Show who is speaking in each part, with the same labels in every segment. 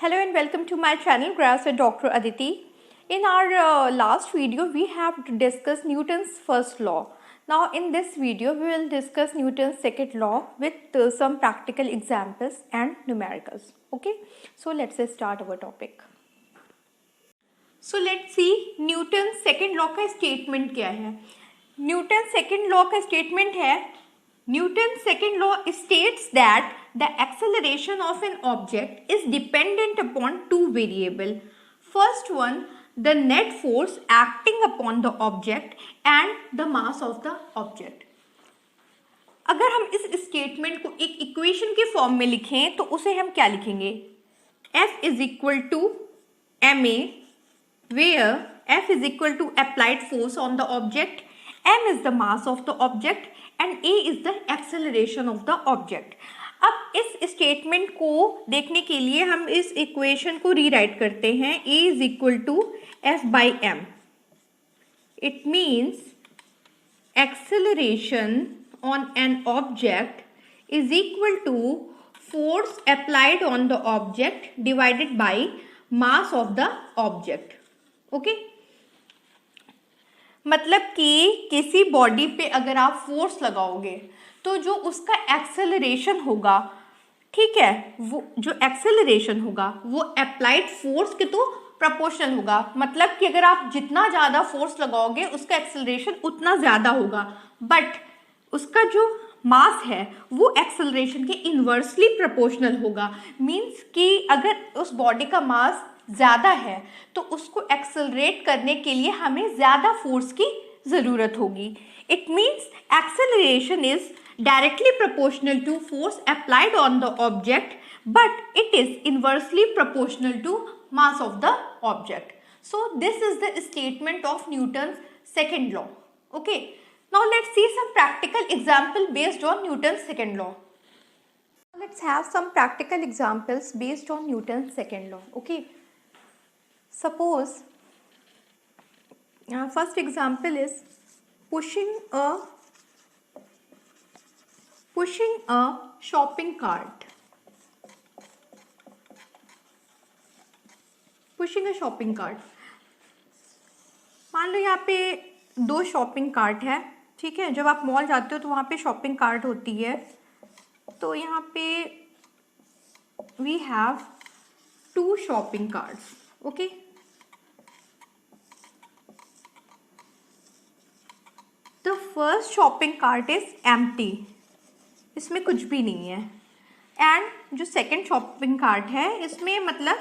Speaker 1: Hello and welcome to my channel Graphs with Dr. Aditi. In our last video we have discussed Newton's first law. Now in this video we will discuss Newton's second law with some practical examples and numericals. Okay, so let's start our topic. So let's see Newton's second law का statement क्या है. Newton's second law का statement है Newton's second law states that the acceleration of an object is dependent upon two variables. First one, the net force acting upon the object and the mass of the object. अगर हम इस statement को एक equation के form में लिखें तो उसे हम क्या लिखेंगे? F is equal to ma, where F is equal to applied force on the object, m is the mass of the object and a is the acceleration of the object. अब इस statement को देखने के लिए हम इस equation को rewrite करते हैं. a is equal to f by m. It means acceleration on an object is equal to force applied on the object divided by mass of the object. Okay? मतलब कि किसी बॉडी पे अगर आप force लगाओगे तो जो उसका एक्सेलरेशन होगा, ठीक है, वो जो एक्सेलरेशन होगा वो अप्लाइड फोर्स के तो प्रोपोर्शनल होगा. मतलब कि अगर आप जितना ज़्यादा फोर्स लगाओगे उसका एक्सेलरेशन उतना ज़्यादा होगा, बट उसका जो मास है वो एक्सेलरेशन के इन्वर्सली प्रोपोर्शनल होगा. मीन्स कि अगर उस बॉडी का मास ज़्यादा है तो उसको एक्सेलरेट करने के लिए हमें ज़्यादा फोर्स की ज़रूरत होगी. It means acceleration is directly proportional to force applied on the object, but it is inversely proportional to mass of the object. So this is the statement of Newton's second law. Okay, now let's see some practical example based on Newton's second law. Let's have some practical examples based on Newton's second law. Okay, suppose first example is pushing a shopping cart. Pushing a shopping cart. मान लो यहाँ पे दो shopping cart है, ठीक है. जब आप mall जाते हो तो वहाँ पे शॉपिंग कार्ट होती है. तो यहाँ पे we have two shopping carts. Okay. The first shopping cart is empty. इसमें कुछ भी नहीं है. एंड जो सेकंड शॉपिंग कार्ट है इसमें मतलब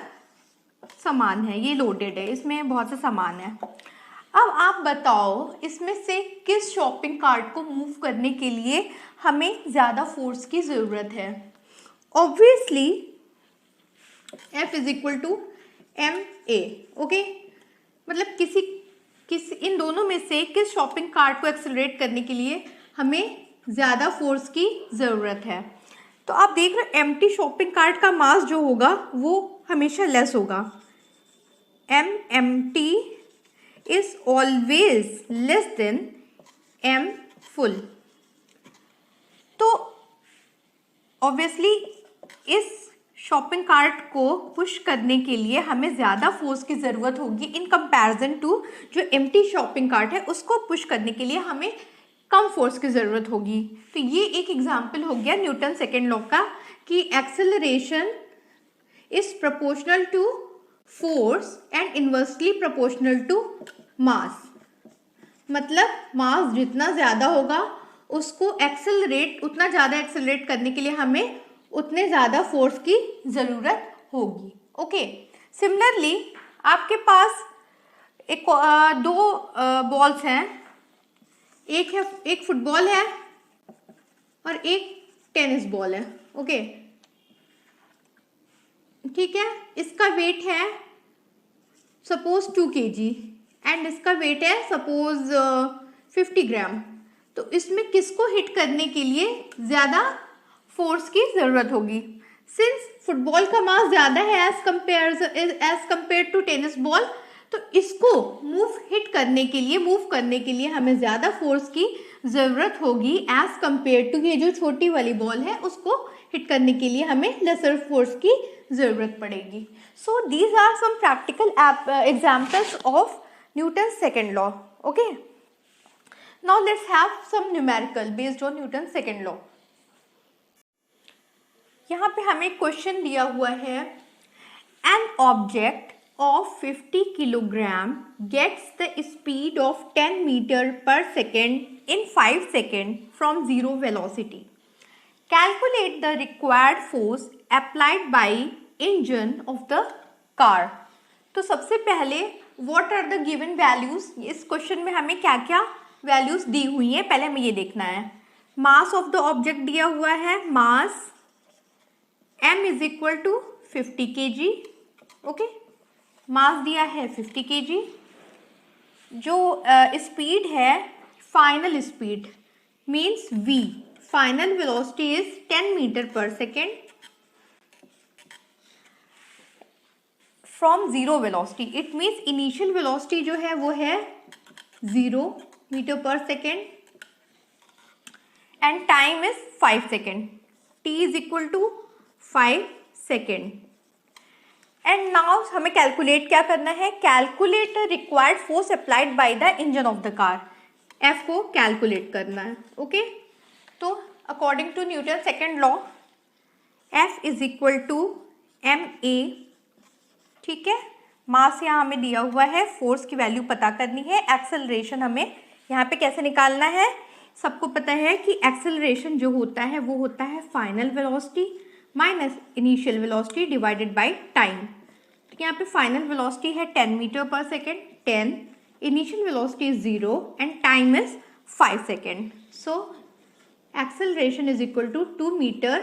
Speaker 1: सामान है, ये लोडेड है, इसमें बहुत सा सामान है. अब आप बताओ इसमें से किस शॉपिंग कार्ट को मूव करने के लिए हमें ज़्यादा फोर्स की ज़रूरत है? Obviously F is equal to M A. Okay, मतलब किसी इन दोनों में से किस शॉपिंग कार्ट को एक्सेलरेट करने के लिए हमें ज़्यादा फोर्स की ज़रूरत है? तो आप देख रहे हो एम्प्टी शॉपिंग कार्ट का मास जो होगा वो हमेशा लेस होगा. M empty is always less than M full. तो ऑब्वियसली इस शॉपिंग कार्ट को पुश करने के लिए हमें ज़्यादा फोर्स की ज़रूरत होगी इन कंपैरिजन टू जो एम्प्टी शॉपिंग कार्ट है उसको पुश करने के लिए हमें कम फोर्स की ज़रूरत होगी. तो ये एक एग्जाम्पल हो गया न्यूटन सेकेंड लॉ का कि acceleration is proportional to force and inversely proportional to mass. मतलब मास जितना ज़्यादा होगा उसको उतना ज़्यादा एक्सेलरेट करने के लिए हमें उतने ज़्यादा फोर्स की ज़रूरत होगी. ओके, सिमिलरली आपके पास दो बॉल्स हैं, एक फुटबॉल है और एक टेनिस बॉल है. ओके, ठीक है. इसका वेट है सपोज 2 kg एंड इसका वेट है सपोज 50 ग्राम. तो इसमें किसको हिट करने के लिए ज़्यादा फोर्स की ज़रूरत होगी? सिंस फुटबॉल का मास ज़्यादा है as compare to tennis ball, तो इसको मूव करने के लिए हमें ज़्यादा फोर्स की ज़रूरत होगी एज कंपेयर टू ये जो छोटी वाली बॉल है उसको हिट करने के लिए हमें लेसर फोर्स की ज़रूरत पड़ेगी. So these are some practical examples of Newton second law. Okay, now let's have some numerical based on Newton second law. यहाँ पे हमें क्वेश्चन दिया हुआ है, an object of 50 kilogram gets the speed of 10 meter per second in 5 seconds from zero velocity. Calculate the required force applied by engine of the car. तो सबसे पहले what are the given values, इस question में हमें क्या क्या values दी हुई हैं पहले हमें ये देखना है. मास ऑफ द ऑब्जेक्ट दिया हुआ है, mass m is equal to 50 kg. Okay, mass दिया है 50 kg. जो स्पीड है, final speed means v, final velocity is 10 metre per second from zero velocity. It means initial velocity जो है वो है 0 metre per second and time is 5 second. t is equal to 5 second. And now हमें calculate क्या करना है, calculate the required force applied by the engine of the car. F को calculate करना है. ओके, तो according to Newton second law F is equal to ma. ठीक है, मास यहाँ हमें दिया हुआ है, फोर्स की वैल्यू पता करनी है, एक्सेलरेशन हमें यहाँ पे कैसे निकालना है. सबको पता है कि एक्सेलरेशन जो होता है वो होता है final velocity minus initial velocity divided by time. तो यहाँ पे फाइनल वेलोसिटी है 10 metre per second, 10, initial velocity is 0 and time is 5 second. So acceleration is equal to 2 metre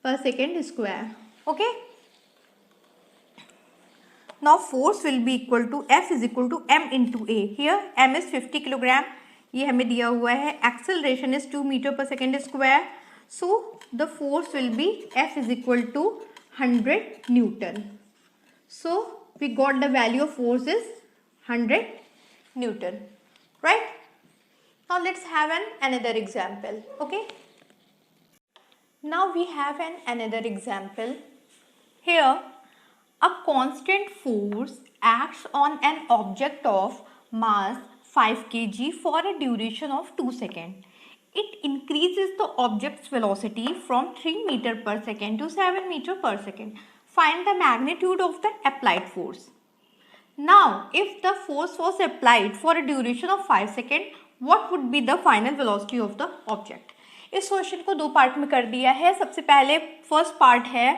Speaker 1: per second square. Okay, now force will be equal to F is equal to m into a. Here m is 50 kilogram, ये हमें दिया हुआ है. Acceleration is 2 metre per second square. So the force will be F is equal to 100 Newton. So we got the value of force is 100 Newton, right? Now let's have another example. Okay. Now we have another example. Here a constant force acts on an object of mass 5 kg for a duration of 2 seconds. It increases the object's velocity from 3 meter per second to 7 meter per second. Find the magnitude of the applied force. Now, if the force was applied for a duration of 5 seconds, what would be the final velocity of the object? इस question को दो part में कर दिया है. सबसे पहले first part है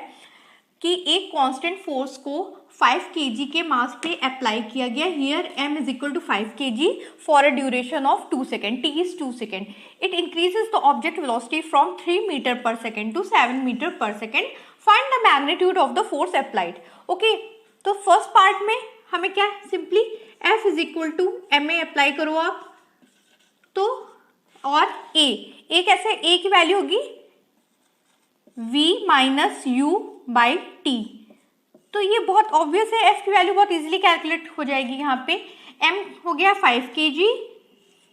Speaker 1: कि एक कांस्टेंट फोर्स को 5 kg के मास पे अप्लाई किया गया. Here m is equal to 5 kg for a duration of 2 second, t is 2 second. It increases the object velocity from 3 metre per second to 7 metre per second. Find the magnitude of the force applied. Okay, तो first part में हमें क्या, simply F is equal to ma apply करो आप, तो और a कैसे, a की वैल्यू होगी v minus u by T. तो ये बहुत ऑब्वियस है, f की वैल्यू बहुत इजीली कैलकुलेट हो जाएगी. यहाँ पे m हो गया 5 kg,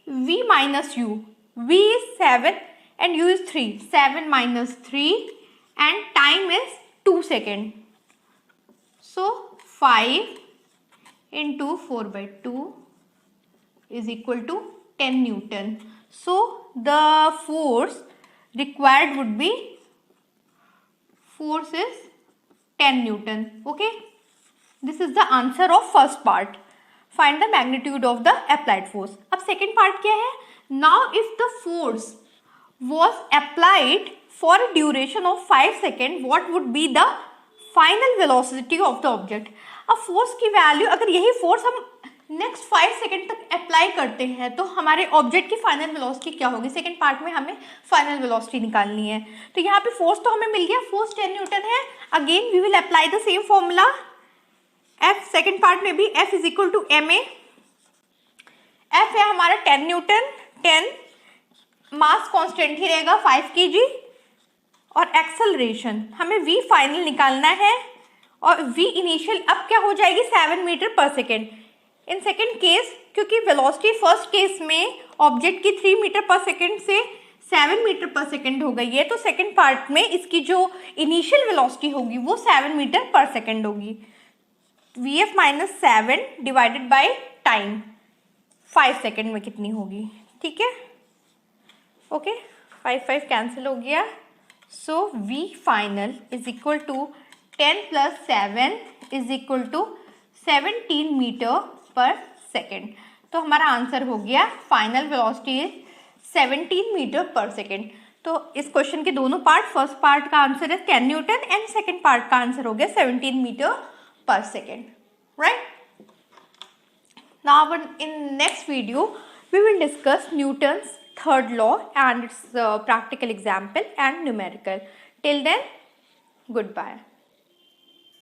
Speaker 1: v minus u, v is 7 and u is 3, 7 minus 3 and time is 2 second. So 5 into 4/2 is equal to 10 newton. So the force required would be, force is 10 Newton. Okay, this is the answer of first part. Find the magnitude of the applied force. अब second part क्या है, now if the force was applied for a duration of 5 seconds, what would be the final velocity of the object? अब force की value, अगर यही force हम next 5 second तक apply करते हैं तो हमारे ऑब्जेक्ट की फाइनल वेलोसिटी क्या होगी. सेकेंड पार्ट में हमें फाइनल वेलोसिटी निकालनी है. तो यहाँ पे फोर्स तो हमें मिल गया, फोर्स 10 न्यूटन है. Again we will apply the same formula. F second part में भी F is equal to ma. F है हमारा 10 न्यूटन, 10, मास कांस्टेंट ही रहेगा 5 kg और एक्सेलरेशन हमें v फाइनल निकालना है और v इनिशियल अब क्या हो जाएगी 7 metre per second. In second case क्योंकि वेलोसिटी फर्स्ट केस में ऑब्जेक्ट की 3 मीटर पर सेकेंड से 7 मीटर पर सेकेंड हो गई है, तो सेकेंड पार्ट में इसकी जो इनिशियल वेलोसिटी होगी वो 7 मीटर पर सेकेंड होगी। VF minus 7 divided by time 5 second में कितनी होगी, ठीक है। ओके, 5 कैंसिल हो गया। So V final is equal to 10 + 7 is equal to 17 metre per second. तो हमारा आंसर हो गया final velocity is 17 metre per second. तो इस क्वेश्चन के दोनों पार्ट, फर्स्ट पार्ट का आंसर है 10 न्यूटन एंड सेकेंड पार्ट का आंसर हो गया 17 metre per second, right? Now in next video we will discuss Newton's third law and its practical example and numerical. Till then, goodbye.